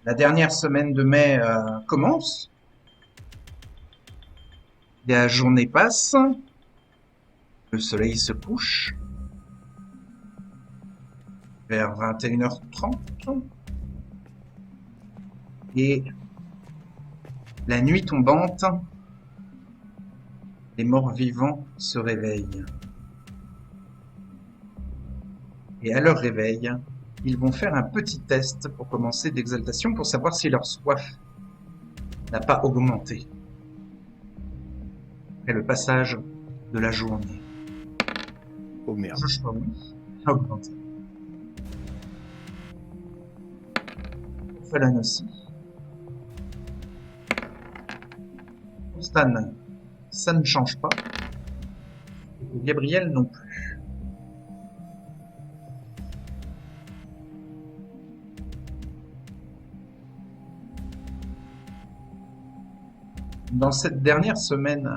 La dernière semaine de mai commence. La journée passe. Le soleil se couche vers 21h30. Et la nuit tombante, les morts vivants se réveillent. Et à leur réveil, ils vont faire un petit test pour commencer d'exaltation pour savoir si leur soif n'a pas augmenté après le passage de la journée. Oh merde. Je crois oui, a augmenté. Pour Fallon aussi. Pour Stan, ça ne change pas. Et pour Gabriel non plus. Dans cette dernière semaine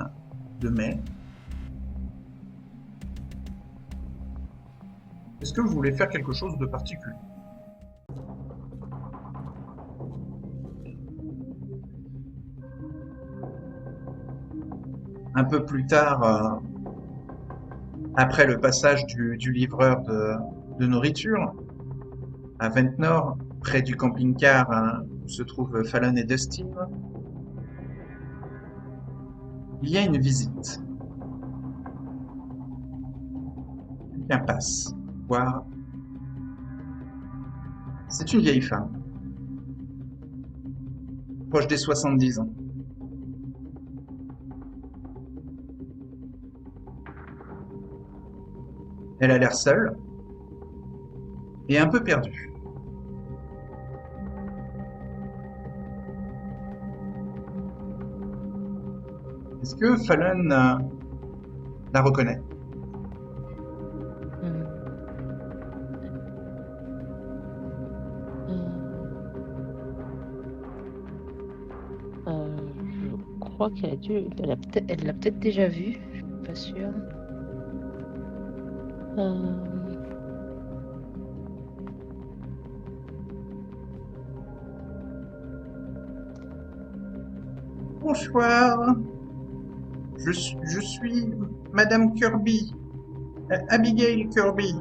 de mai, est-ce que vous voulez faire quelque chose de particulier? Un peu plus tard, après le passage du livreur de nourriture, à Ventnor, près du camping-car où se trouvent Fallon et Dustin, il y a une visite. Quelqu'un passe voir. C'est une vieille femme, proche des 70 ans. Elle a l'air seule et un peu perdue. Est-ce que Fallon la reconnaît? Je crois elle l'a peut-être déjà vu, je suis pas sûre. Bonsoir, je suis Madame Kirby, Abigail Kirby.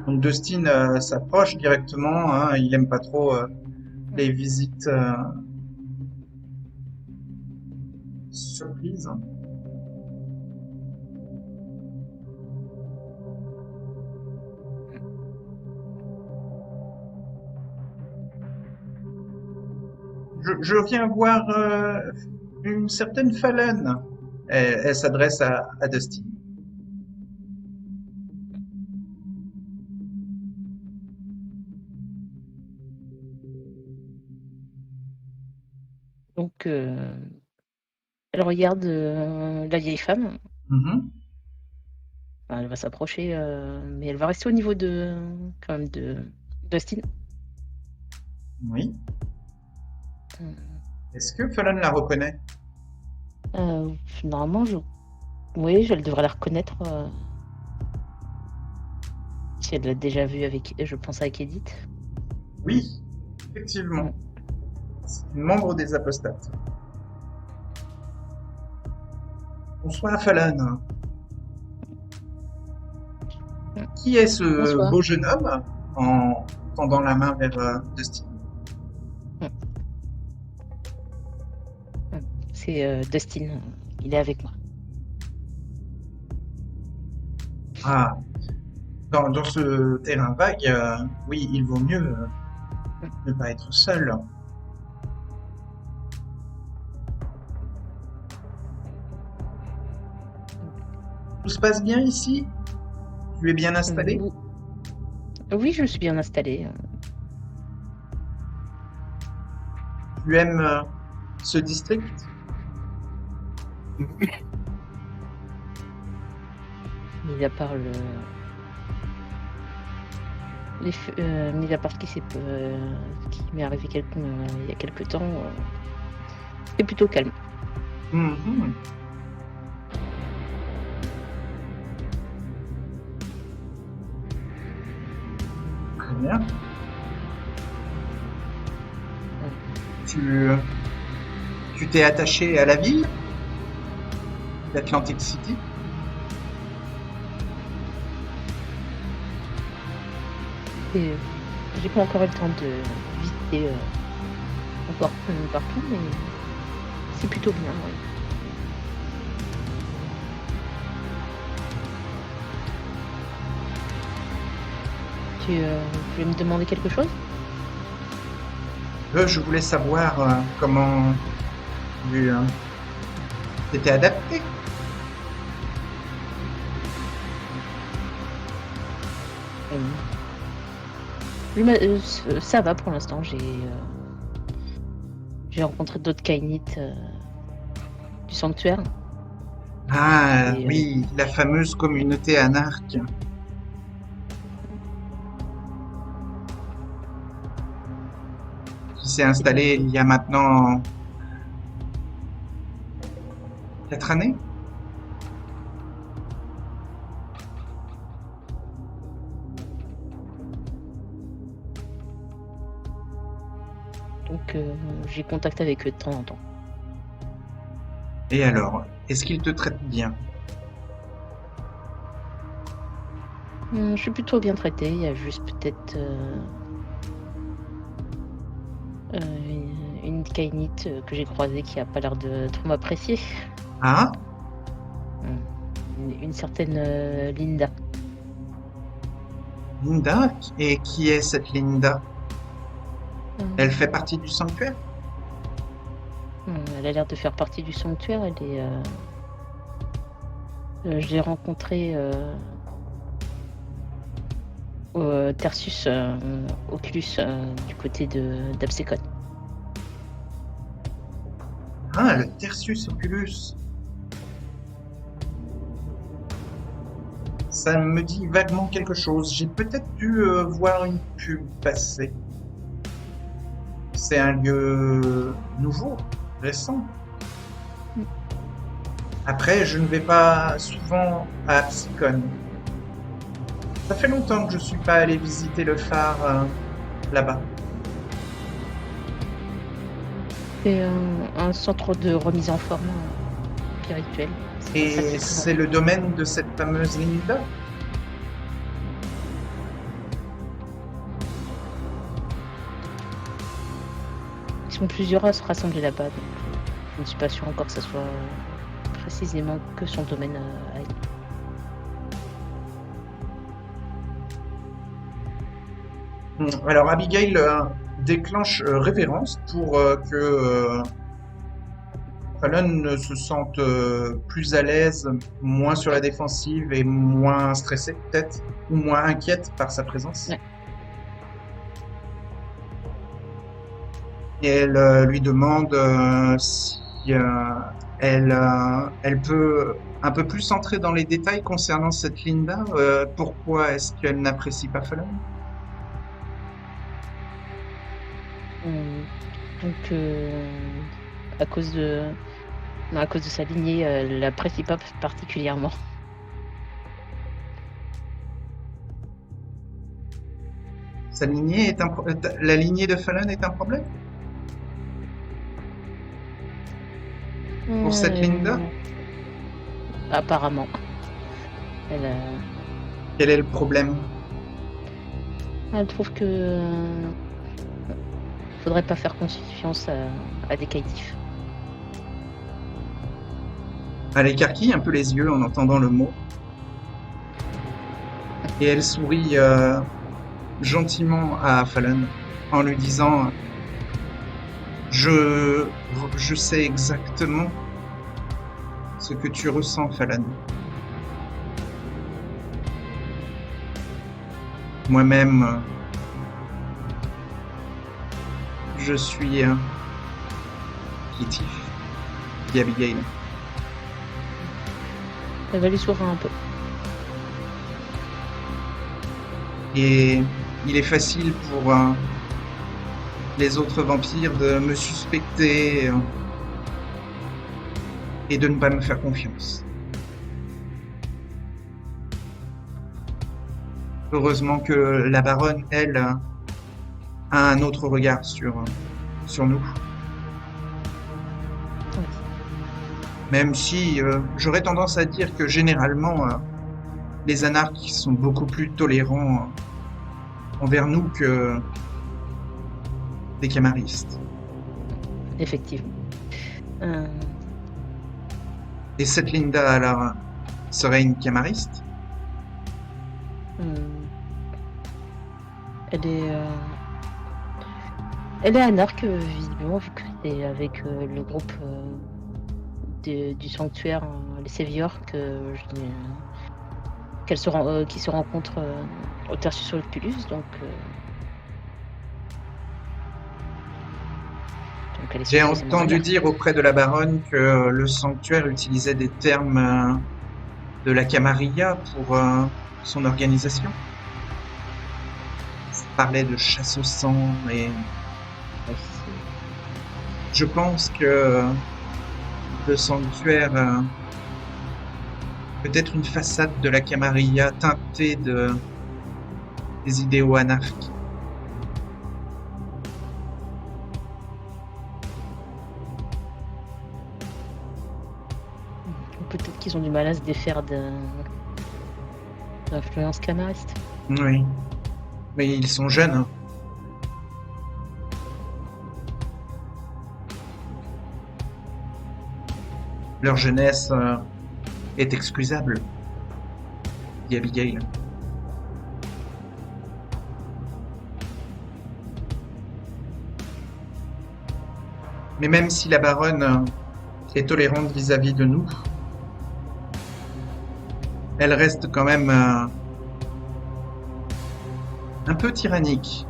Donc Dustin s'approche directement, hein, il aime pas trop les visites surprises. Je viens voir une certaine Fallon. Elle s'adresse à Dustin. Donc, elle regarde la vieille femme. Mhm. Enfin, elle va s'approcher, mais elle va rester au niveau quand même de Dustin. Oui. Est-ce que Fallon la reconnaît? Normalement, oui, elle devrait la reconnaître. Si elle l'a déjà vue je pense avec Edith. Oui, effectivement. C'est une membre des Apostates. Bonsoir Fallon. Qui est ce Bonsoir. beau jeune homme en tendant la main vers Dustin? C'est Dustin, il est avec moi. Ah, dans ce terrain vague, oui, il vaut mieux ne pas être seul. Tout se passe bien ici? Tu es bien installé? Oui, je suis bien installée. Tu aimes ce district? Mis à part mis à part ce qui m'est arrivé il y a quelques temps, c'est plutôt calme. Mhm. Très bien. tu t'es attaché à la ville d'Atlantic City? Et j'ai pas encore eu le temps de visiter encore partout, mais c'est plutôt bien, ouais. Tu voulais me demander quelque chose? Je voulais savoir comment tu t'étais adapté. Oui, mais, ça va pour l'instant. J'ai rencontré d'autres Kainites du sanctuaire. Ah Et, oui, la fameuse communauté anarque. Qui s'est installée il y a maintenant 4 années. donc j'ai contact avec eux de temps en temps. Et alors, est-ce qu'ils te traitent bien? Je suis plutôt bien traitée. Il y a juste peut-être une Kainite que j'ai croisée qui a pas l'air de trop m'apprécier. Ah, Une certaine Linda. Linda? Et qui est cette Linda? Elle fait partie du sanctuaire? Elle a l'air de faire partie du sanctuaire. Elle est. Je l'ai rencontrée au Tertius Oculus du côté d'Absecon. Ah, le Tertius Oculus. Ça me dit vaguement quelque chose. J'ai peut-être dû voir une pub passer. C'est un lieu nouveau, récent. Après, je ne vais pas souvent à Psychon. Ça fait longtemps que je suis pas allé visiter le phare là-bas. C'est un centre de remise en forme spirituelle. Et c'est le domaine de cette fameuse Linda? Ils sont plusieurs à se rassembler là-bas, donc je ne suis pas sûre encore que ça soit précisément que son domaine à elle. Alors Abigail déclenche révérence pour que Fallon se sente plus à l'aise, moins sur la défensive et moins stressée peut-être, ou moins inquiète par sa présence. Ouais. Et elle lui demande si elle peut un peu plus entrer dans les détails concernant cette Linda. Pourquoi est-ce qu'elle n'apprécie pas Fallon? Donc à cause de sa lignée, elle l'apprécie pas particulièrement. Sa lignée est la lignée de Fallon est un problème? Pour cette Linda? Apparemment. Quel est le problème? Elle trouve que faudrait pas faire confiance à des caïtifs. Elle écarquille un peu les yeux en entendant le mot. Et elle sourit gentiment à Fallon en lui disant je sais exactement ce que tu ressens, Fallon. Moi-même, je suis quitif, dit Abigail. Elle va lui sourire un peu. Et il est facile pour les autres vampires de me suspecter et de ne pas me faire confiance. Heureusement que la baronne, elle, a un autre regard sur nous. Même si j'aurais tendance à dire que généralement, les anarches sont beaucoup plus tolérants envers nous que des camaristes. Effectivement. Euh, Et cette Linda, alors, serait une camariste? hum, elle est, euh, elle est anarque, visiblement, vu que c'est avec le groupe du sanctuaire, les Saviors, qui se rencontrent au Tertius Solculus, donc elle est J'ai supposément entendu anarque. dire auprès de la baronne que le sanctuaire utilisait des termes de la camarilla pour son organisation. Ça parlait de chasse au sang et je pense que le sanctuaire peut être une façade de la camarilla teintée des idéaux anarchiques. Peut-être qu'ils ont du mal à se défaire d'influence camariste. Oui, mais ils sont jeunes, hein. Leur jeunesse est excusable, dit Abigail. Mais même si la baronne est tolérante vis-à-vis de nous, elle reste quand même un peu tyrannique.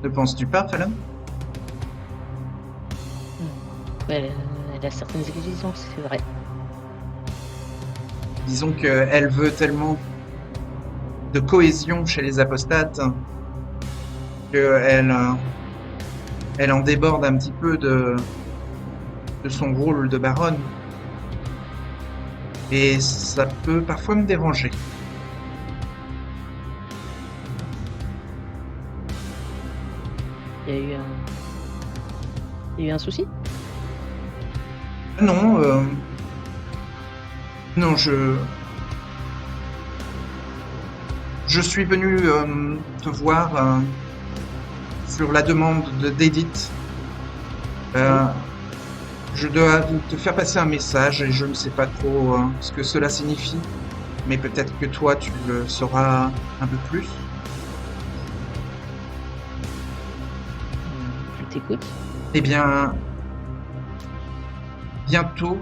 Ne penses-tu pas, Fallon? Elle a certaines exigences, c'est vrai. Disons qu'elle veut tellement de cohésion chez les apostates qu'elle elle en déborde un petit peu de son rôle de baronne. Et ça peut parfois me déranger. Il y a eu un souci? Non, non, je suis venu te voir sur la demande d'Edith. Je dois te faire passer un message et je ne sais pas trop ce que cela signifie, mais peut-être que toi tu le sauras un peu plus. Je t'écoute. Eh bien, bientôt,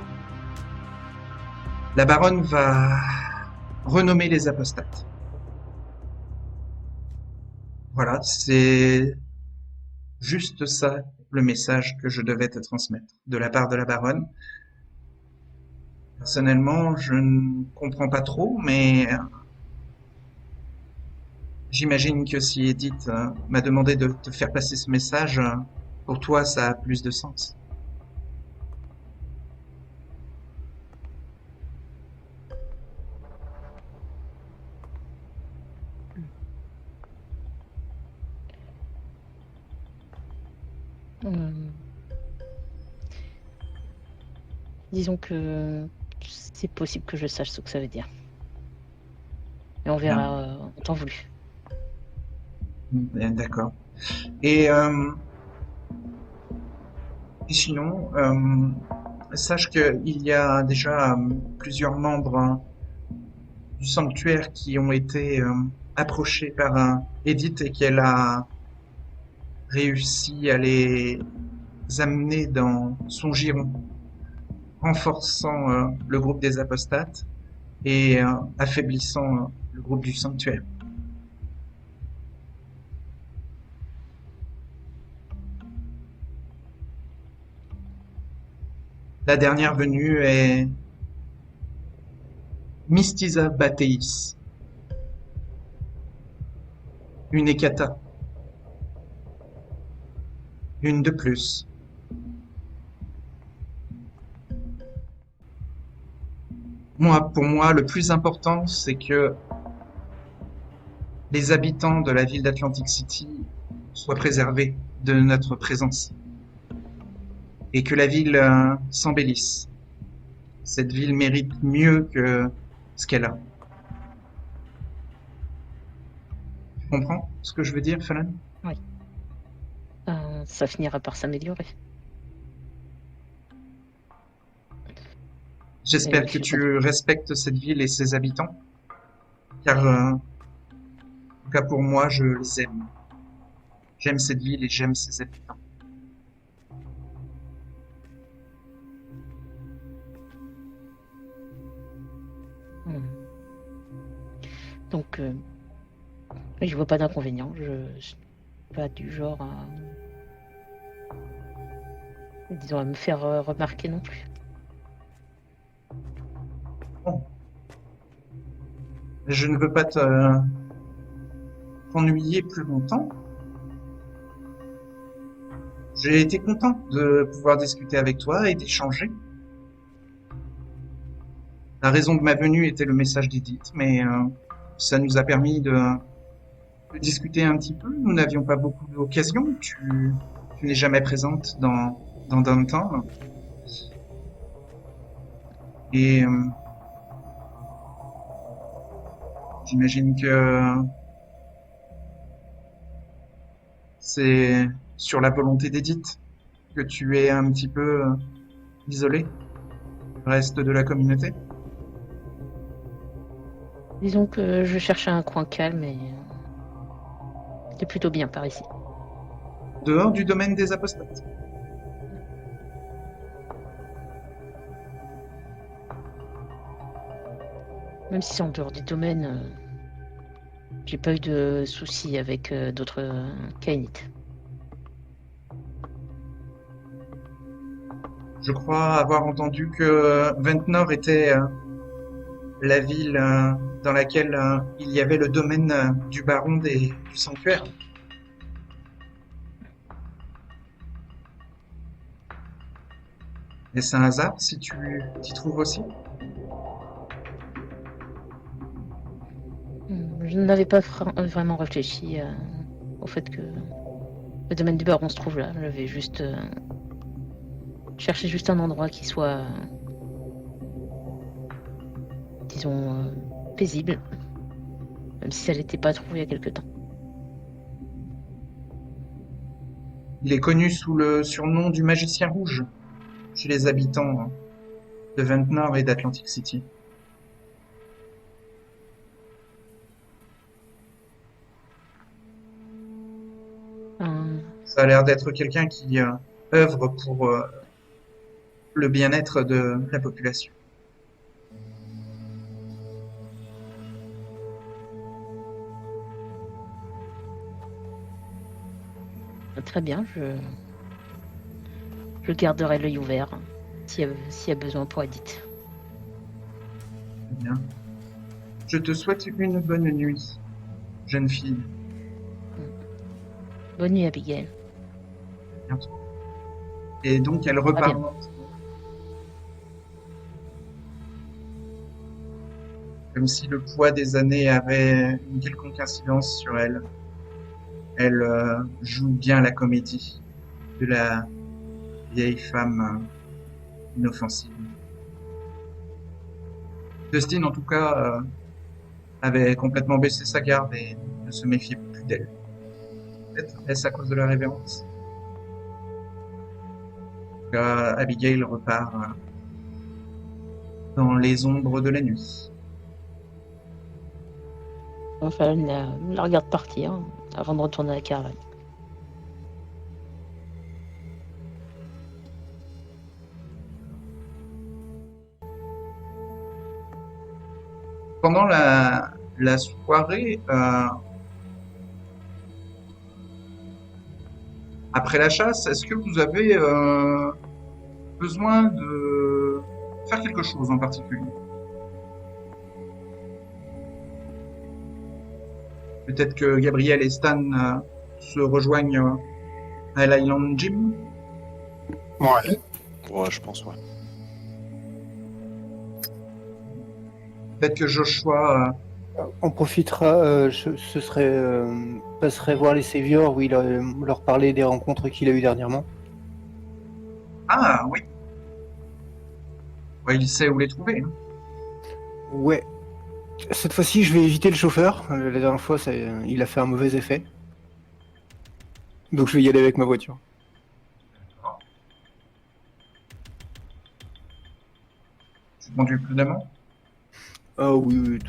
la baronne va renommer les apostates. Voilà, c'est juste ça le message que je devais te transmettre de la part de la baronne. Personnellement, je ne comprends pas trop, mais j'imagine que si Edith m'a demandé de te faire passer ce message, pour toi, ça a plus de sens. Disons que c'est possible que je sache ce que ça veut dire. Et on Bien. verra en temps voulu. Bien, d'accord. Et sinon, sache qu'il y a déjà plusieurs membres du sanctuaire qui ont été approchés par Edith et qu'elle a réussi à les amener dans son giron, renforçant le groupe des apostates et affaiblissant le groupe du sanctuaire. La dernière venue est Mystisa Bateis, une Hécata, une de plus. Pour moi, le plus important, c'est que les habitants de la ville d'Atlantic City soient préservés de notre présence. et que la ville s'embellisse. Cette ville mérite mieux que ce qu'elle a. Tu comprends ce que je veux dire, Falan? Oui. Ça finira par s'améliorer. J'espère Et que je sais pas. tu respectes cette ville et ses habitants, car en tout cas pour moi, je les aime. J'aime cette ville et j'aime ses habitants. Hmm. Donc, je vois pas d'inconvénient. Je suis pas du genre à, disons, à me faire remarquer non plus. Bon, je ne veux pas t'ennuyer plus longtemps. J'ai été content de pouvoir discuter avec toi et d'échanger. La raison de ma venue était le message d'Edith, mais ça nous a permis de discuter un petit peu. Nous n'avions pas beaucoup d'occasions. Tu n'es jamais présente dans Downtown. Et j'imagine que c'est sur la volonté d'Edith que tu es un petit peu isolé du reste de la communauté. Disons que je cherchais un coin calme et c'est plutôt bien par ici. Dehors du domaine des apostates. Même si c'est en dehors du domaine, j'ai pas eu de soucis avec d'autres Kainites. Je crois avoir entendu que Ventnor était la ville dans laquelle il y avait le domaine du baron du sanctuaire. Est-ce un hasard si tu t'y trouves aussi? Je n'avais pas vraiment réfléchi au fait que le domaine du baron se trouve là. J'avais juste cherché juste un endroit qui soit, disons, paisible, même si ça l'était pas trop il y a quelque temps. Il est connu sous le surnom du magicien rouge chez les habitants de Ventnor et d'Atlantic City. Ça a l'air d'être quelqu'un qui œuvre pour le bien-être de la population. Très bien, je garderai l'œil ouvert s'il y a besoin pour Edith. Très bien. Je te souhaite une bonne nuit, jeune fille. Bonne nuit, Abigail. Bientôt. Et donc elle À repart. bientôt. Comme si le poids des années avait une quelconque incidence sur elle. Elle joue bien la comédie de la vieille femme inoffensive. Dustin, en tout cas, avait complètement baissé sa garde et ne se méfiait plus d'elle. Peut-être est-ce à cause de la révérence. En tout cas, Abigail repart dans les ombres de la nuit. Enfin, la regarde partir avant de retourner à la caravane. Pendant la soirée, après la chasse, est-ce que vous avez besoin de faire quelque chose en particulier? Peut-être que Gabriel et Stan se rejoignent à l'Island Gym. Ouais. Ouais, je pense, ouais. Peut-être que Joshua... On profitera, passerait voir les Séviors où il leur parlait des rencontres qu'il a eues dernièrement. Ah oui. Ouais, il sait où les trouver. Hein. Ouais. Cette fois-ci, je vais éviter le chauffeur. La dernière fois, il a fait un mauvais effet. Donc je vais y aller avec ma voiture. Tu conduis prudemment? Ah oui, oui,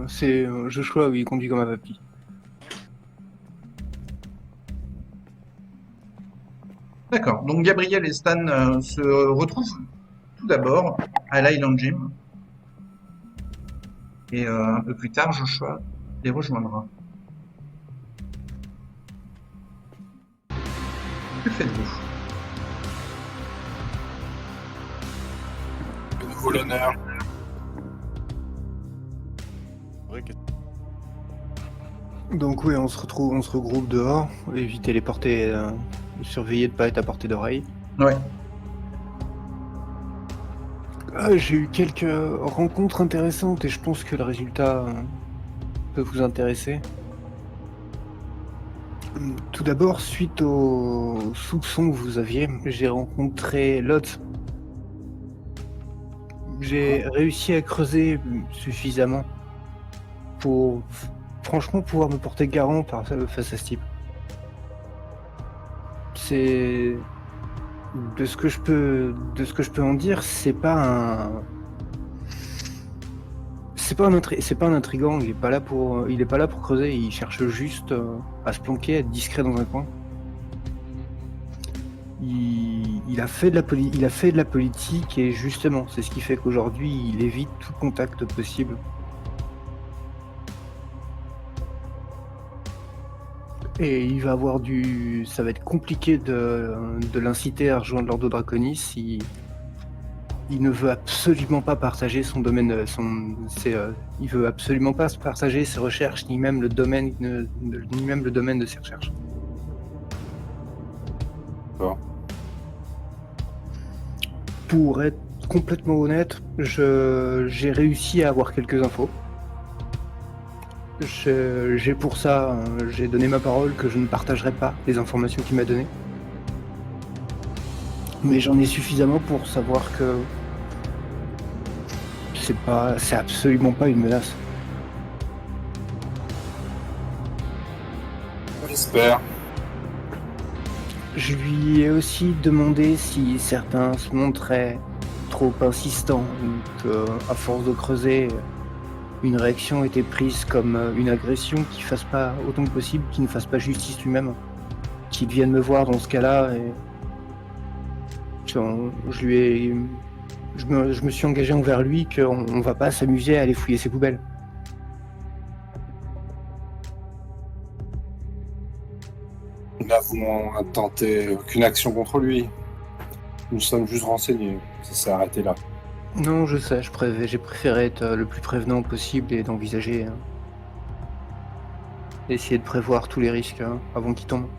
c'est Joshua, oui, il conduit comme un papy. D'accord. Donc Gabriel et Stan se retrouvent tout d'abord à l'Island Gym. Et un peu plus tard, Joshua les rejoindra. Que faites-vous? De nouveau l'honneur. Donc oui, on se regroupe dehors, éviter les portées, surveiller de pas être à portée d'oreille. Ouais. J'ai eu quelques rencontres intéressantes et je pense que le résultat peut vous intéresser. Tout d'abord, suite aux soupçons que vous aviez, j'ai rencontré Lot. J'ai réussi à creuser suffisamment pour franchement pouvoir me porter garant face à ce type. C'est de ce que je peux en dire, c'est pas un intrigant, il est pas là pour creuser, il cherche juste à se planquer, à être discret dans un coin. Il a fait de la politique et justement, c'est ce qui fait qu'aujourd'hui, il évite tout contact possible. Et il va avoir ça va être compliqué de l'inciter à rejoindre l'Ordre Draconis. Il ne veut absolument pas partager son domaine, il veut absolument pas partager ses recherches, ni même le domaine de ses recherches. Bon. Pour être complètement honnête, j'ai réussi à avoir quelques infos. J'ai pour ça, j'ai donné ma parole que je ne partagerai pas les informations qu'il m'a données. Mais j'en ai suffisamment pour savoir que c'est absolument pas une menace. J'espère. Je lui ai aussi demandé si certains se montraient trop insistants, que à force de creuser, une réaction était prise comme une agression qui fasse pas autant que possible, qui ne fasse pas justice lui-même, qu'il vienne me voir dans ce cas-là et je me suis engagé envers lui qu'on va pas s'amuser à aller fouiller ses poubelles. Nous n'avons tenté aucune action contre lui. Nous sommes juste renseignés. Ça s'est arrêté là. Non, je sais, j'ai préféré être le plus prévenant possible et d'envisager, essayer de prévoir tous les risques avant qu'ils tombent.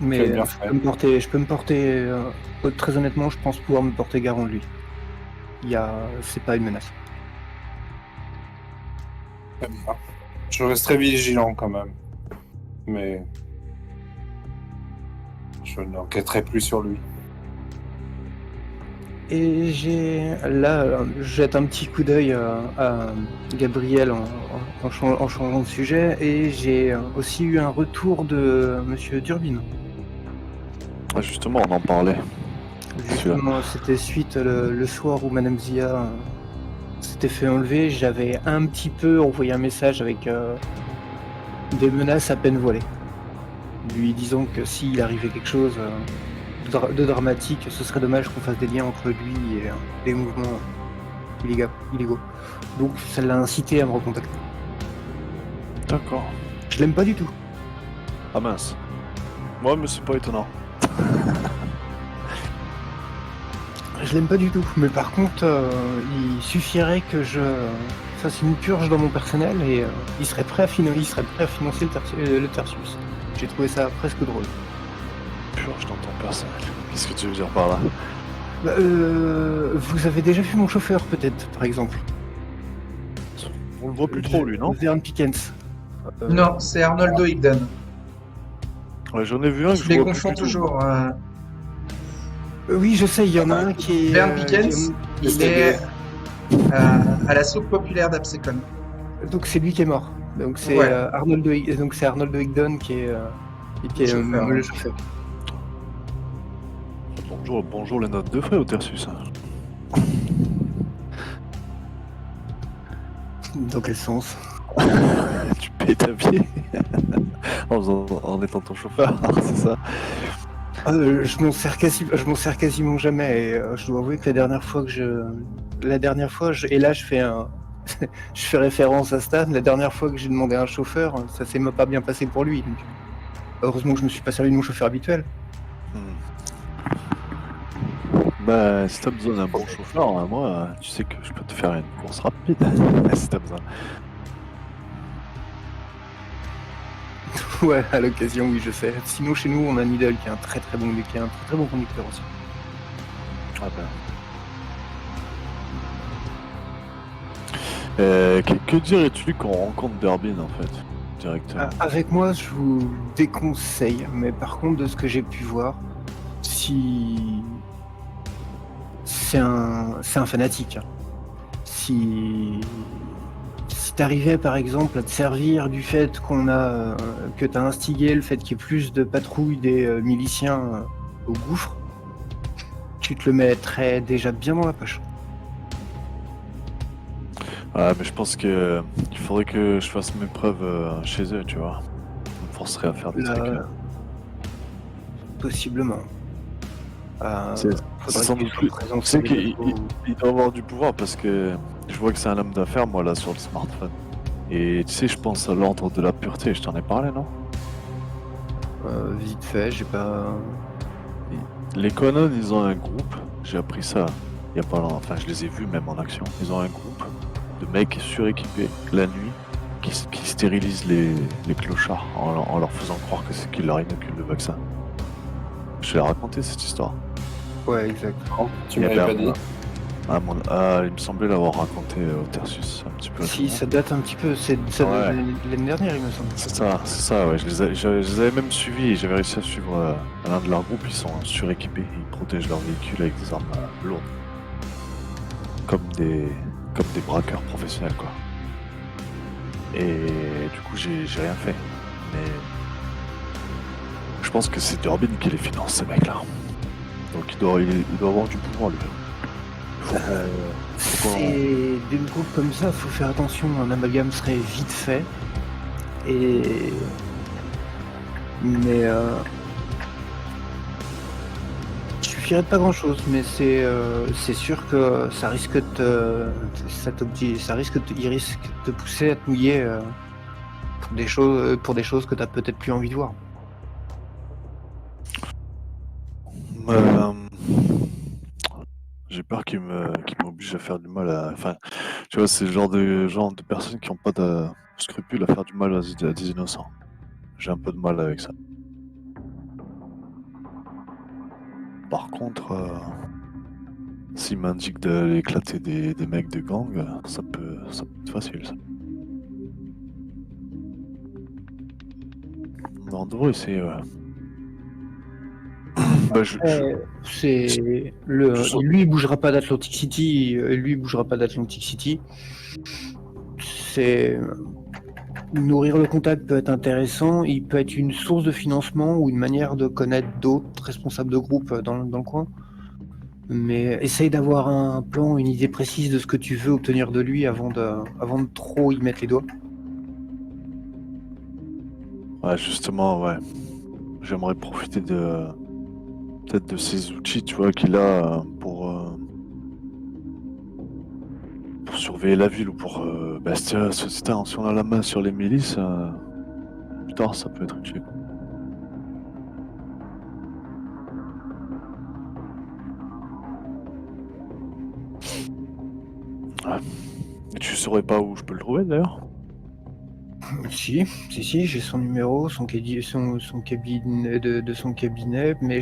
Mais bien je peux me porter, très honnêtement, je pense pouvoir me porter garant de lui. C'est pas une menace. Très bien. Je resterai vigilant quand même. Mais je n'enquêterai plus sur lui. Et je jette un petit coup d'œil à Gabriel en changeant de sujet, et j'ai aussi eu un retour de Monsieur Durbin. Ah, justement, on en parlait. Justement, c'était suite le soir où Madame Zia s'était fait enlever. J'avais un petit peu envoyé un message avec des menaces à peine voilées, lui disant que s'il arrivait quelque chose de dramatique, ce serait dommage qu'on fasse des liens entre lui et les mouvements illégaux. Donc ça l'a incité à me recontacter. D'accord. Je l'aime pas du tout. Ah mince. Moi, mais c'est pas étonnant. Je l'aime pas du tout. Mais par contre, il suffirait que je fasse une purge dans mon personnel et il serait prêt à financer le Tertius. J'ai trouvé ça presque drôle. Purge dans ton personnel. Qu'est-ce que tu veux dire par là? Vous avez déjà vu mon chauffeur, peut-être, par exemple? On le voit plus trop, lui, non? Vern Pickens. Non, c'est Arnoldo Higden. Ouais, j'en ai vu un que Je je les vois plus confonds du tout. toujours. Oui, je sais, il y en a un qui est. Bernd Pickens, il qui est à la soupe populaire d'Absecon. Donc c'est lui qui est mort. Donc c'est Ouais. Arnold Higdon qui est Le chauffeur, le ouais. chauffeur. Bonjour les notes de frais au Tersus. Dans quel sens? Tu payes ta vie en étant ton chauffeur, c'est ça? Je m'en sers quasiment jamais. Et, je dois avouer que la dernière fois, et là je fais je fais référence à Stan. La dernière fois que j'ai demandé un chauffeur, ça s'est pas bien passé pour lui. Donc, heureusement que je me suis pas servi de mon chauffeur habituel. Bah, si t'as besoin d'un bon chauffeur, moi, tu sais que je peux te faire une course rapide si t'as besoin. Ouais, à l'occasion, oui, je sais. Sinon, chez nous, on a Needle qui est un très très bon conducteur aussi. Ah ben. Que dirais-tu qu'on rencontre Durbin en fait, directement? Avec moi, je vous déconseille, mais par contre, de ce que j'ai pu voir, si c'est un fanatique. Si t'arrivais par exemple à te servir du fait que t'as instigé le fait qu'il y ait plus de patrouilles des miliciens au gouffre, tu te le mettrais déjà bien dans la poche. Ah, mais je pense que il faudrait que je fasse mes preuves chez eux, tu vois. Ça me forcerait à faire des trucs. Possiblement. C'est sans doute plus. Tu sais qu'il doit avoir du pouvoir parce que je vois que c'est un homme d'affaires, moi, là, sur le smartphone. Et tu sais, je pense à l'ordre de la pureté, je t'en ai parlé, non? Vite fait, j'ai pas... Les Conan, ils ont un groupe, j'ai appris ça il y a pas longtemps, enfin je les ai vus même en action. Ils ont un groupe de mecs suréquipés la nuit qui stérilisent les clochards en leur faisant croire que c'est qu'ils leur inoculent le vaccin. Je l'ai raconté cette histoire. Ouais, exact. Tu m'avais pas dit. Il me semblait l'avoir raconté au Tersus un petit peu. Si, ça date un petit peu, ça date de l'année dernière, il me semble. C'est ça, ouais. Je les avais même suivis et j'avais réussi à suivre l'un de leurs groupes. Ils sont suréquipés, ils protègent leurs véhicules avec des armes lourdes. Comme des braqueurs professionnels, quoi. Et du coup, j'ai rien fait. Mais je pense que c'est Durbin qui les finance, ces mecs-là. Donc il doit avoir du pouvoir, lui. C'est des groupes comme ça, faut faire attention, un amalgame serait vite fait. Mais il suffirait de pas grand chose, mais c'est sûr que ça risque de il risque de te pousser à te mouiller pour des choses que t'as peut-être plus envie de voir. J'ai peur qu'il m'oblige à faire du mal à... Enfin, tu vois, c'est le genre de personnes qui n'ont pas de scrupules à faire du mal à des innocents. J'ai un peu de mal avec ça. Par contre, s'il m'indique d'éclater des mecs de gang, ça peut être facile, ça. On devrait essayer, ouais. Lui, il bougera pas d'Atlantic City. Nourrir le contact peut être intéressant. Il peut être une source de financement ou une manière de connaître d'autres responsables de groupe dans le coin. Mais essaye d'avoir un plan, une idée précise de ce que tu veux obtenir de lui avant de trop y mettre les doigts. Ouais, justement, ouais. J'aimerais profiter peut-être de ces outils, tu vois, qu'il a pour surveiller la ville ou pour... si on a la main sur les milices, plus tard, ça peut être utile. Ouais. Et tu saurais pas où je peux le trouver, d'ailleurs? Si, j'ai son numéro, son cabinet de son cabinet, mais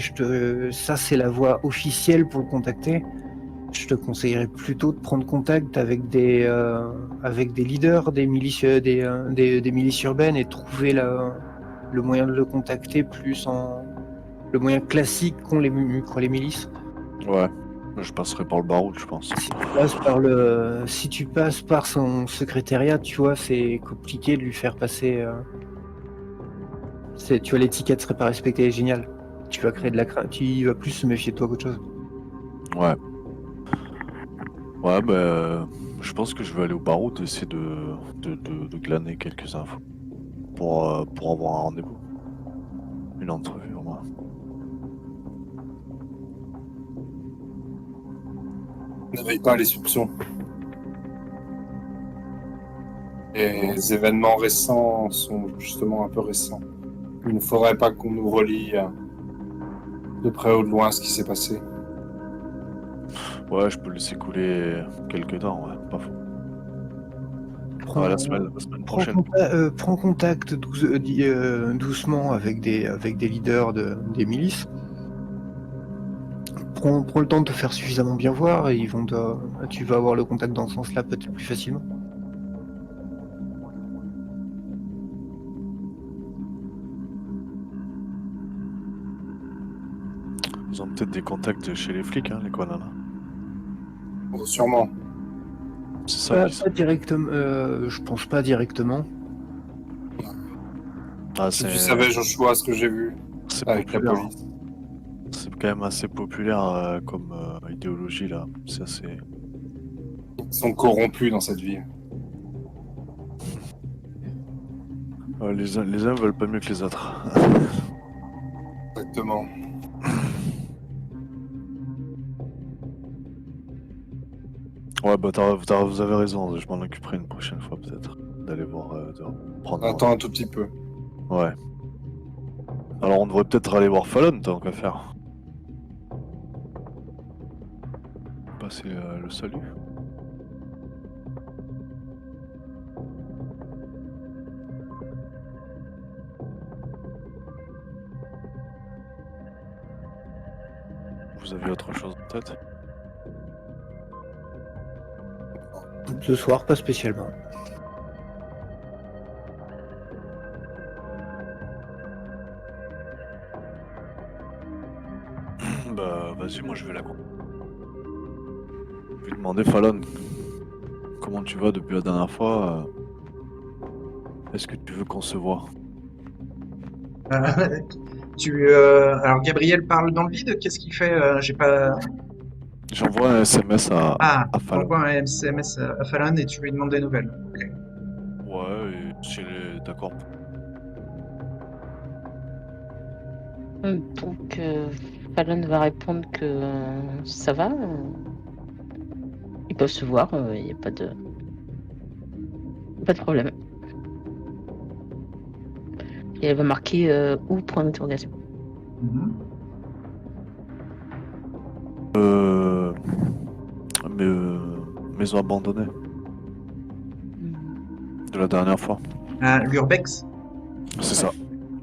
ça c'est la voie officielle pour le contacter. Je te conseillerais plutôt de prendre contact avec des leaders des milices urbaines et trouver le moyen de le contacter plus en le moyen classique qu'ont les milices. Ouais, je passerai par le baroud, je pense. Si tu passes par son secrétariat, tu vois, c'est compliqué de lui faire passer. Tu vois, l'étiquette serait pas respectée, génial. Tu vas créer de la crainte, tu vas plus se méfier de toi qu'autre chose. Ouais. Ouais, je pense que je vais aller au baroud et essayer de glaner quelques infos pour avoir un rendez-vous. Une entrevue au moins. N'éveille pas les soupçons. Les événements récents sont justement un peu récents. Il ne faudrait pas qu'on nous relie de près ou de loin ce qui s'est passé. Ouais, je peux laisser couler quelques temps, ouais, pas faux. La semaine prochaine. Prends contact doucement avec des leaders des milices. Prends le temps de te faire suffisamment bien voir et tu vas avoir le contact dans ce sens-là peut-être plus facilement. Ils ont peut-être des contacts chez les flics, hein, les Kwanana. Bon, sûrement. C'est ça Pas directement, je pense pas directement. Ah, Si tu savais, Joshua, ce que j'ai vu c'est avec la populaire. police. C'est quand même assez populaire comme idéologie là. C'est assez. Ils sont corrompus dans cette ville. Les uns veulent pas mieux que les autres. Exactement. Ouais, vous avez raison. Je m'en occuperai une prochaine fois peut-être d'aller voir, de prendre. Attends un tout petit peu. Ouais. Alors on devrait peut-être aller voir Fallon tant qu'à faire. Passer le salut. Vous avez autre chose en tête? Ce soir, pas spécialement. Bah vas-y, moi je vais Je vais demander Fallon, comment tu vas depuis la dernière fois? Est-ce que tu veux qu'on se voit? Alors Gabriel parle dans le vide. Qu'est-ce qu'il fait? J'ai pas. J'envoie un SMS à Fallon. Envoie un SMS à Fallon et tu lui demandes des nouvelles. Ok. Ouais, et si elle est d'accord. Donc, Fallon va répondre que ça va. Ils peuvent se voir, il n'y a pas de problème. Et elle va marquer où point d'interrogation. Mhm. Maison abandonnée de la dernière fois. L'Urbex. C'est ça.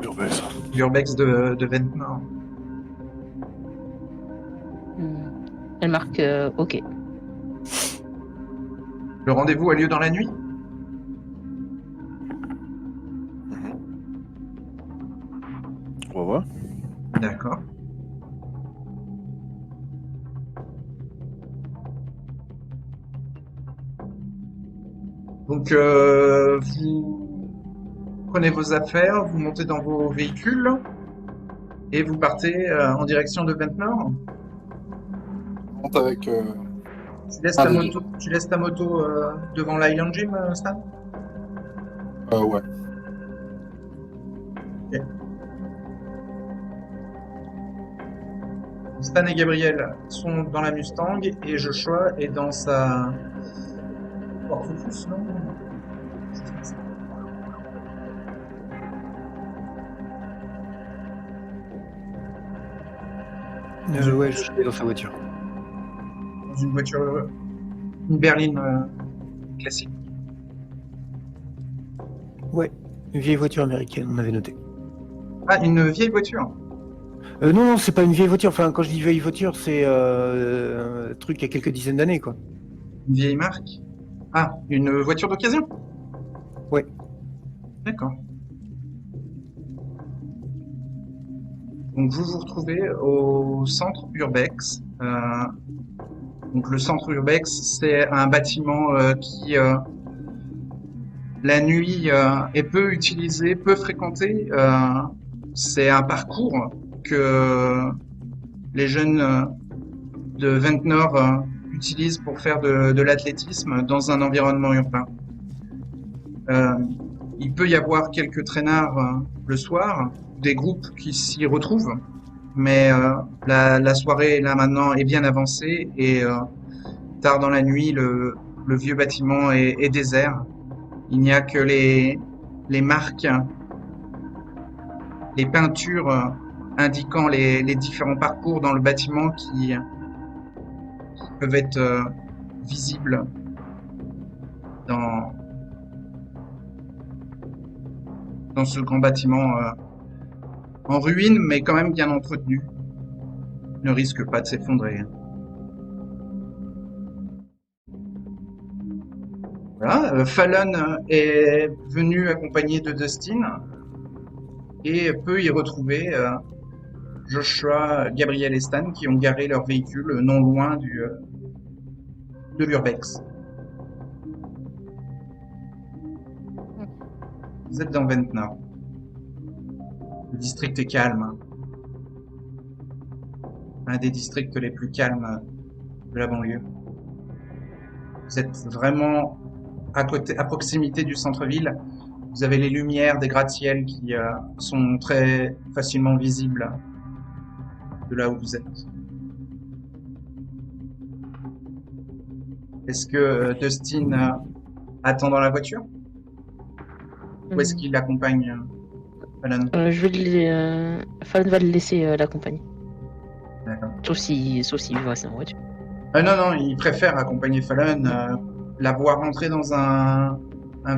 Urbex. L'Urbex de Ventnor. Elle marque OK. Le rendez-vous a lieu dans la nuit? Ouais. D'accord. Donc, vous prenez vos affaires, vous montez dans vos véhicules et vous partez en direction de Ventnor. On monte avec... Tu laisses ta moto devant l'Island Gym, Stan? ouais. Ok. Stan et Gabriel sont dans la Mustang et Joshua est dans sa Ford Focus, non? Ouais, je suis dans sa voiture. Dans une voiture, une berline classique. Ouais, une vieille voiture américaine, on avait noté. Ah, une vieille voiture. Non, c'est pas une vieille voiture. Enfin, quand je dis vieille voiture, c'est un truc il y a quelques dizaines d'années, quoi. Une vieille marque. Ah, une voiture d'occasion. Ouais. D'accord. Donc vous vous retrouvez au centre Urbex. Donc le centre Urbex, c'est un bâtiment qui la nuit est peu utilisé, peu fréquenté. C'est un parcours que les jeunes de Ventnor utilisent pour faire de l'athlétisme dans un environnement urbain. Il peut y avoir quelques traînards le soir, des groupes qui s'y retrouvent, mais la soirée là maintenant est bien avancée et tard dans la nuit, le vieux bâtiment est désert. Il n'y a que les marques, les peintures indiquant les différents parcours dans le bâtiment qui peuvent être visibles dans ce grand bâtiment en ruine, mais quand même bien entretenu. Ne risque pas de s'effondrer. Voilà, Fallon est venu accompagné de Dustin et peut y retrouver Joshua, Gabriel et Stan qui ont garé leur véhicule non loin de l'Urbex. Vous êtes dans Ventnor. Le district est calme. Un des districts les plus calmes de la banlieue. Vous êtes vraiment à proximité du centre-ville. Vous avez les lumières des gratte-ciel qui sont très facilement visibles de là où vous êtes. Est-ce que Dustin attend dans la voiture? Ou est-ce qu'il accompagne Fallon? Fallon va le laisser l'accompagner. D'accord. Sauf s'il veut rester en voiture. Non, il préfère accompagner Fallon. La voir rentrer dans un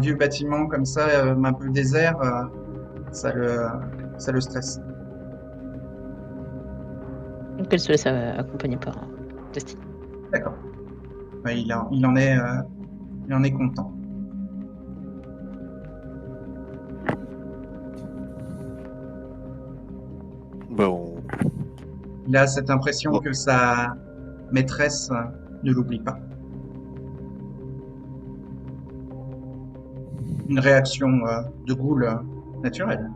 vieux bâtiment comme ça, un peu désert, ça le stresse. Donc elle se laisse accompagner par Dustin. D'accord. Il en est content. Bon, Il a cette impression que sa maîtresse ne l'oublie pas. Une réaction de Ghoul naturelle.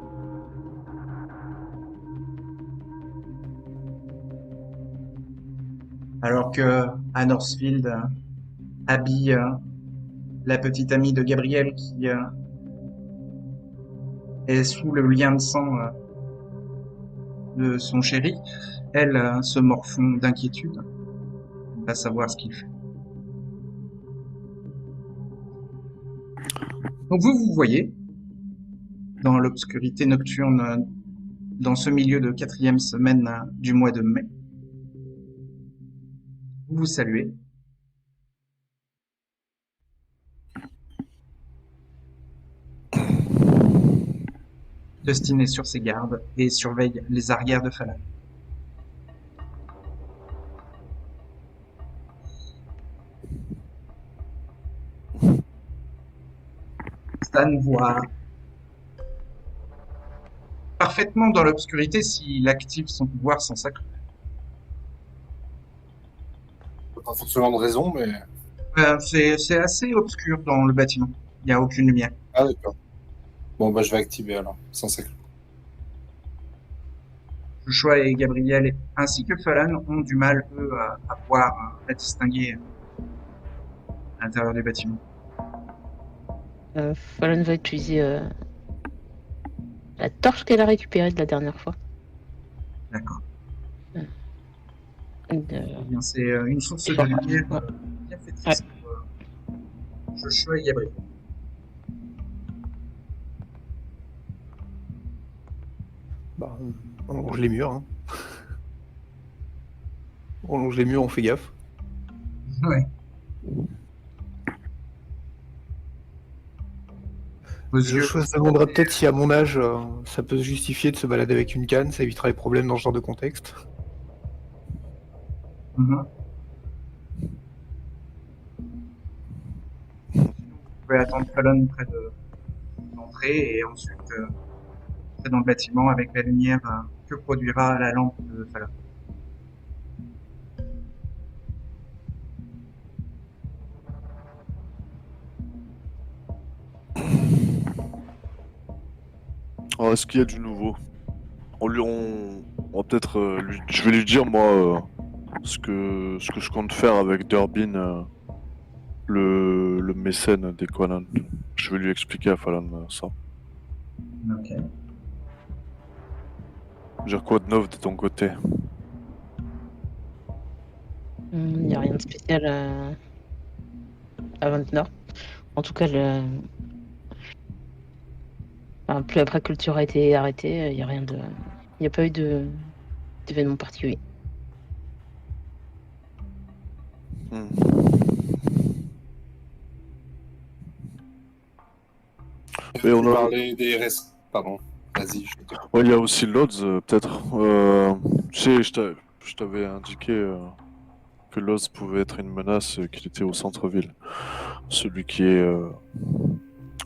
Alors que à Northfield, Abby, la petite amie de Gabriel qui est sous le lien de sang de son chéri, elle se morfond d'inquiétude. On va savoir ce qu'il fait. Donc vous voyez, dans l'obscurité nocturne, dans ce milieu de 4e semaine du mois de mai, vous saluez. Dustin est sur ses gardes et surveille les arrières de Fallon. Stan voit parfaitement dans l'obscurité s'il active son pouvoir sans sacre. Pas forcément de raison, mais... C'est assez obscur dans le bâtiment. Il n'y a aucune lumière. Ah d'accord. Bon bah je vais activer alors, sans sacre. Joshua et Gabriel ainsi que Fallon ont du mal, eux, à voir, à distinguer à l'intérieur du bâtiment. Fallon va utiliser la torche qu'elle a récupérée de la dernière fois. D'accord. Euh, Eh bien, c'est une source de lumière bienfaitrice pour Joshua et Gabriel. Bah, on longe les murs. Hein. On longe les murs, on fait gaffe. Ouais. Je se demandera peut-être si à mon âge, ça peut se justifier de se balader avec une canne, ça évitera les problèmes dans ce genre de contexte. Vous pouvez attendre Fallon près de l'entrée et ensuite rentrer dans le bâtiment avec la lumière que produira la lampe de Fallon. Alors, est-ce qu'il y a du nouveau? On va peut-être je vais lui dire moi ce que je compte faire avec Durbin, le mécène des Quanon. Je vais lui expliquer à Fallon ça. Ok. Dire quoi de neuf de ton côté? Il n'y a rien de spécial à Ventnor. En tout cas, enfin, plus après que le tir a été arrêté, il n'y a rien de. Il n'y a pas eu d'événement particulier. Hmm. Et on a... parlé des restes. Pardon, vas-y, je te... Ouais, il y a aussi Lodz, peut-être. Tu sais, je t'avais indiqué que Lodz pouvait être une menace, qu'il était au centre-ville. Celui qui est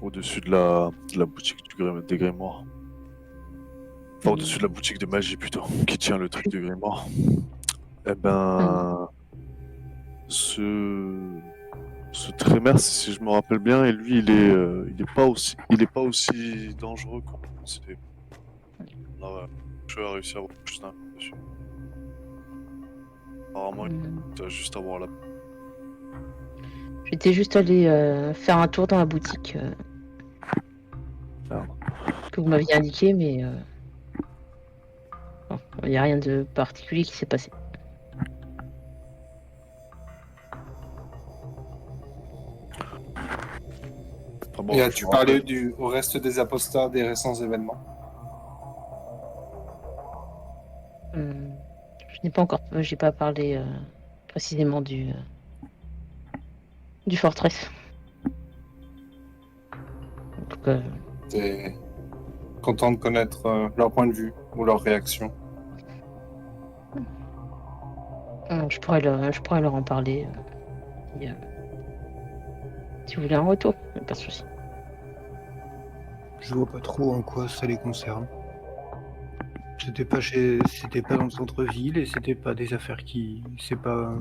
au-dessus de la boutique des grimoires. Enfin, au-dessus de la boutique de magie, plutôt, qui tient le truc du grimoire. Eh ben... Ce Trémers, si je me rappelle bien, et lui, il est pas aussi dangereux qu'on pensait. Je vais réussir à avoir juste un peu dessus. Apparemment, il doit juste avoir la... J'étais juste allé faire un tour dans la boutique Merde. que vous m'aviez indiqué, mais bon, il n'y a rien de particulier qui s'est passé. Ah bon, Et je as-tu me parlé rappelle. au reste des apostats des récents événements? J'ai pas parlé précisément du Fortress. En tout cas, T'es content de connaître leur point de vue ou leur réaction? je pourrais leur en parler. Si vous voulez un retour, y a pas de souci. Je vois pas trop en quoi ça les concerne. C'était pas dans le centre-ville et c'était pas des affaires qui, c'est pas.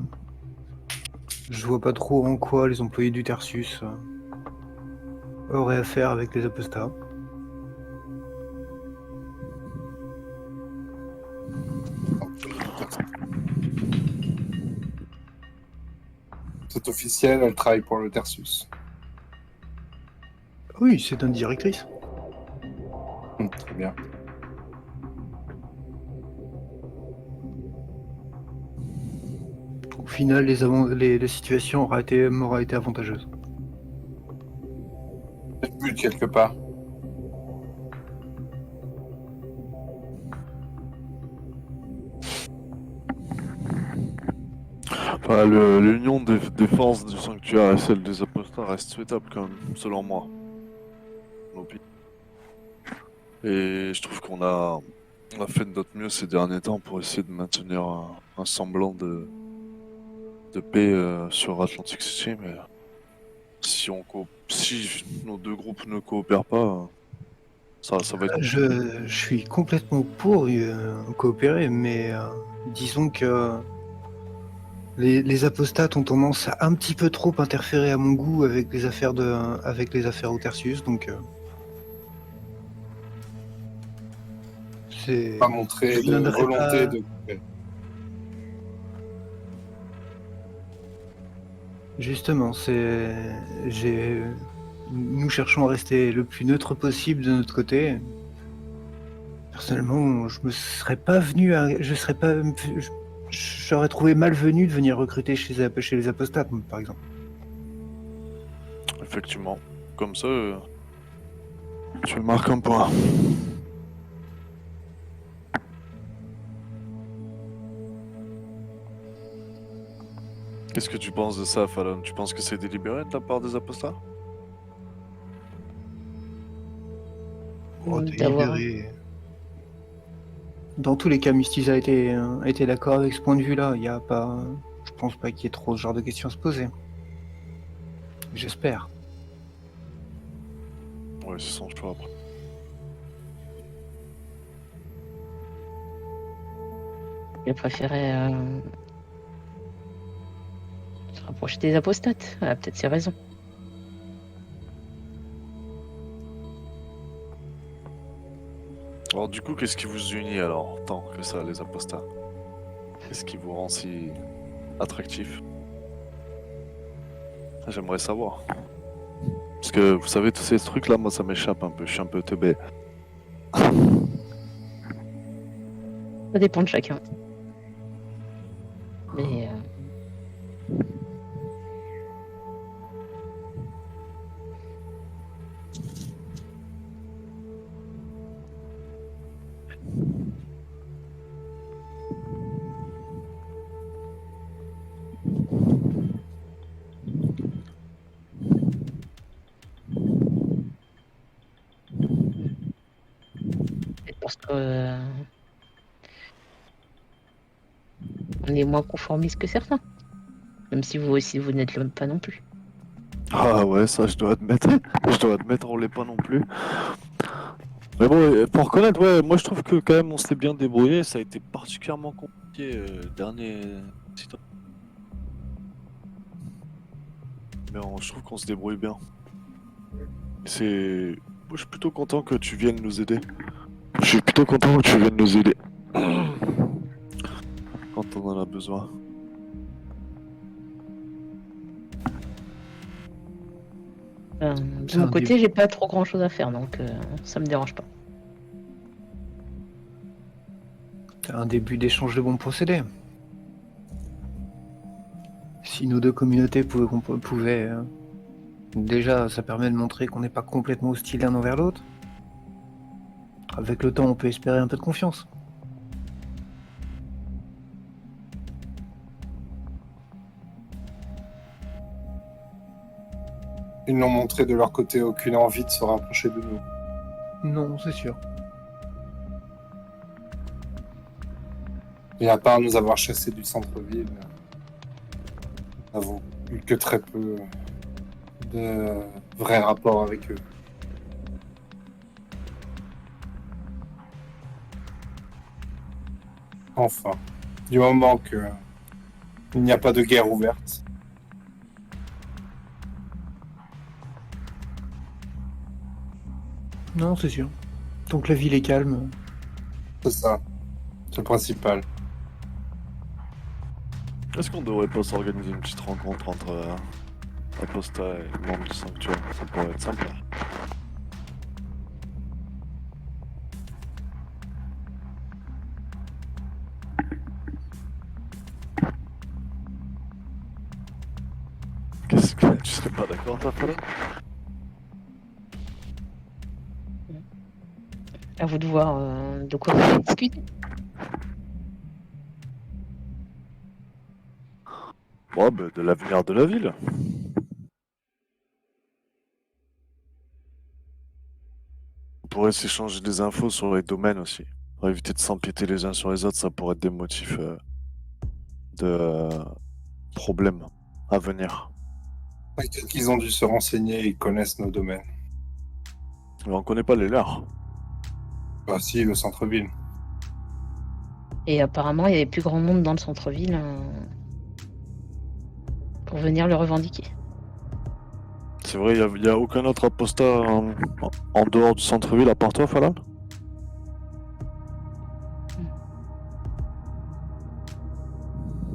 Je vois pas trop en quoi les employés du Tertius auraient affaire avec les apostats. C'est officiel, elle travaille pour le Tertius. Oui, c'est une directrice. Très bien. Au final, les situations m'auraient été avantageuses. Vu quelque part. Enfin, l'union des forces du sanctuaire et celle des apostats reste souhaitable quand même, selon moi. Et je trouve qu'on a fait de notre mieux ces derniers temps pour essayer de maintenir un semblant de paix sur Atlantic City, mais si nos deux groupes ne coopèrent pas, ça va être... Je suis complètement pour coopérer, mais disons que les apostates ont tendance à un petit peu trop interférer à mon goût avec les affaires au Tertius, donc c'est. Pas montrer Je de n'aimerais volonté pas- de couper. Justement, nous cherchons à rester le plus neutre possible de notre côté. Personnellement, je me serais pas venu j'aurais trouvé malvenu de venir recruter chez les apostates, par exemple. Effectivement. Comme ça, tu marques un point. Qu'est-ce que tu penses de ça, Fallon? Tu penses que c'est délibéré de la part des apostats? Délibéré. Dans tous les cas, Mystiza a été d'accord avec ce point de vue-là. Il y a pas, je pense pas qu'il y ait trop ce genre de questions à se poser. J'espère. Ouais, c'est son choix après. Il préférait se rapprocher des apostates. Elle a peut-être ses raisons. Alors du coup, qu'est-ce qui vous unit alors, tant que ça, les apostats? Qu'est-ce qui vous rend si attractif? J'aimerais savoir. Parce que vous savez, tous ces trucs-là, moi ça m'échappe un peu, je suis un peu teubé. Ça dépend de chacun. Mais peut-être parce que on est moins conformiste que certains. Même si vous aussi, vous n'êtes pas non plus. Ah ouais, ça je dois admettre. Je dois admettre, on l'est pas non plus. Mais bon, pour reconnaître, ouais, moi je trouve que quand même on s'est bien débrouillé, ça a été particulièrement compliqué dernier site. Mais je trouve qu'on se débrouille bien. C'est. Moi je suis plutôt content que tu viennes nous aider. Je suis plutôt content que tu viennes nous aider. Quand on en a besoin. De mon côté, j'ai pas trop grand chose à faire, donc ça me dérange pas. C'est un début d'échange de bons procédés. Si nos deux communautés pouvaient déjà, ça permet de montrer qu'on n'est pas complètement hostile l'un envers l'autre. Avec le temps, on peut espérer un peu de confiance. Ils n'ont montré de leur côté aucune envie de se rapprocher de nous. Non, c'est sûr. Et à part nous avoir chassés du centre-ville, nous n'avons eu que très peu de vrais rapports avec eux. Enfin, du moment que il n'y a pas de guerre ouverte, Non, c'est sûr. Tant que la ville est calme. c'est ça, c'est le principal. Est-ce qu'on devrait pas s'organiser une petite rencontre entre Aposta et membres du sanctuaire? Ça pourrait être sympa. Qu'est-ce que tu serais pas d'accord, toi, Fallon? À vous de voir de quoi vous allez discuter. Ouais, bah, de l'avenir de la ville. On pourrait s'échanger des infos sur les domaines aussi. Pour éviter de s'empiéter les uns sur les autres, ça pourrait être des motifs de problèmes à venir. Peut-être qu'ils ont dû se renseigner, ils connaissent nos domaines. Mais on connaît pas les leurs. Bah si, le centre-ville. Et apparemment, il y avait plus grand monde dans le centre-ville pour venir le revendiquer. C'est vrai, il y a aucun autre apostat en dehors du centre-ville à part toi, Fallon?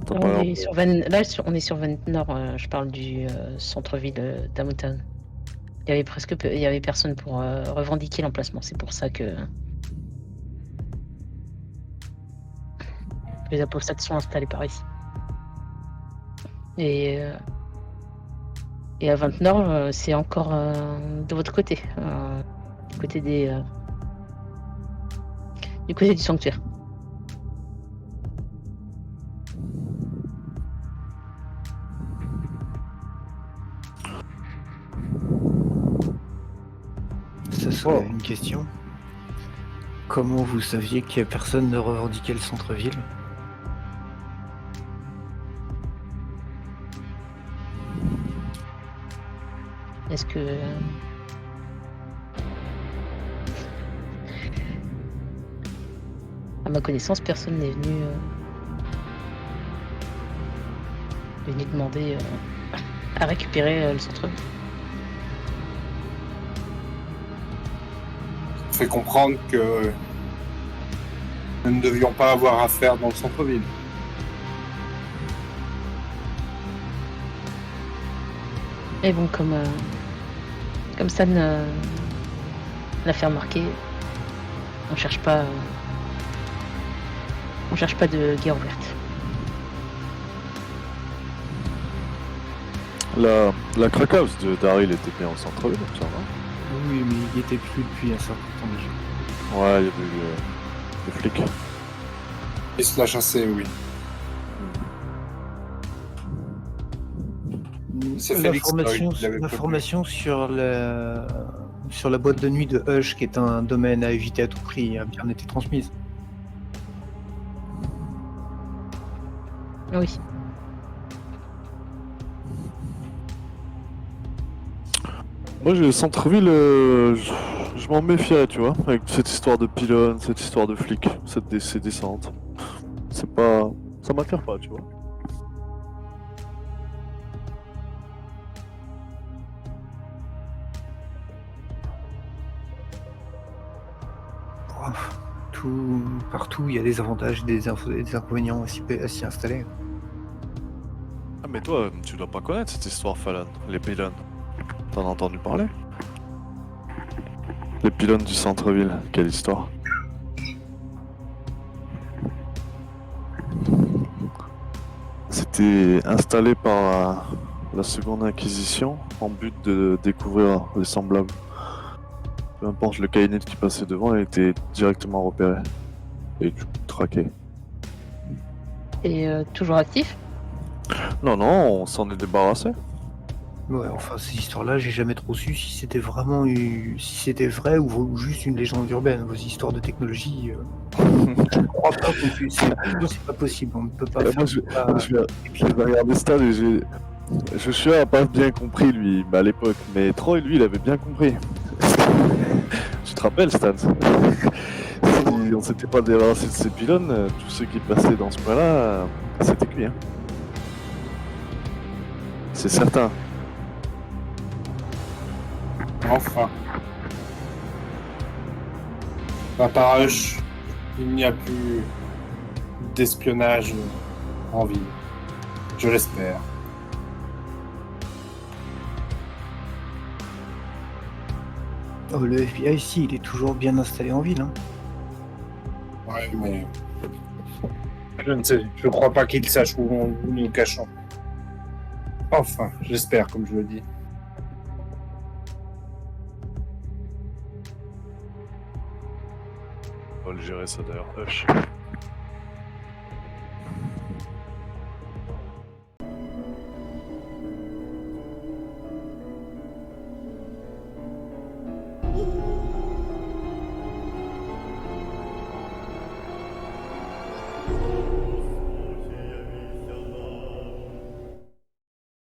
Là, on est sur on est sur Ventnor, je parle du centre-ville d'Amotown. Il y avait personne pour revendiquer l'emplacement, c'est pour ça que les apostats sont installés par ici. Et à Ventnor, c'est encore de votre côté, du côté du sanctuaire. Ça serait une question. Comment vous saviez que personne ne revendiquait le centre-ville? Est-ce que... À ma connaissance, personne n'est venu venez demander à récupérer le centre-ville. Ça fait comprendre que nous ne devions pas avoir affaire dans le centre-ville. Et bon, comme Stan l'a fait remarquer, on cherche pas de guerre ouverte. La crack house de Daryl était bien au centre-ville, comme ça, non? Oui, mais il était plus depuis un certain temps déjà. Ouais, il y avait eu des flics. Et se l'a chassé, oui. C'est Félix qui l'avait L'information sur la boîte de nuit de Hush, qui est un domaine à éviter à tout prix, a bien été transmise. Oui. Moi, le centre-ville, je m'en méfierais, tu vois, avec cette histoire de pylône, cette histoire de flics, ces descentes. C'est pas... Ça m'attire pas, tu vois. Partout, il y a des avantages et des inconvénients à s'y installer. Ah, mais toi, tu dois pas connaître cette histoire, Fallon, les pylônes. T'en as entendu parler? Les pylônes du centre-ville, quelle histoire? C'était installé par la Seconde Inquisition en but de découvrir les semblables. Peu importe le caïnet qui passait devant, il était directement repéré. Et du coup, traqué. Et toujours actif? Non, on s'en est débarrassé. Ouais, enfin, ces histoires-là, j'ai jamais trop su si c'était vraiment si c'était vrai ou juste une légende urbaine. Vos histoires de technologie, je crois pas qu'on puisse. C'est pas possible, on ne peut pas faire Moi, je vais regarder Stan et je suis sûr, il n'a pas bien compris, lui, à l'époque. Mais Troy, lui, il avait bien compris. Tu te rappelles, Stan? Si on s'était pas débarrassé de ces pylônes, tous ceux qui passaient dans ce point-là, c'était cuit. Hein. C'est certain. Enfin. À part Hush, il n'y a plus d'espionnage en ville. Je l'espère. Oh, le FBI, ici, il est toujours bien installé en ville. Hein. Ouais, mais... Je ne sais, je crois pas qu'il sache où nous nous cachons. Enfin, j'espère, comme je le dis. On va le gérer ça d'ailleurs, Hush.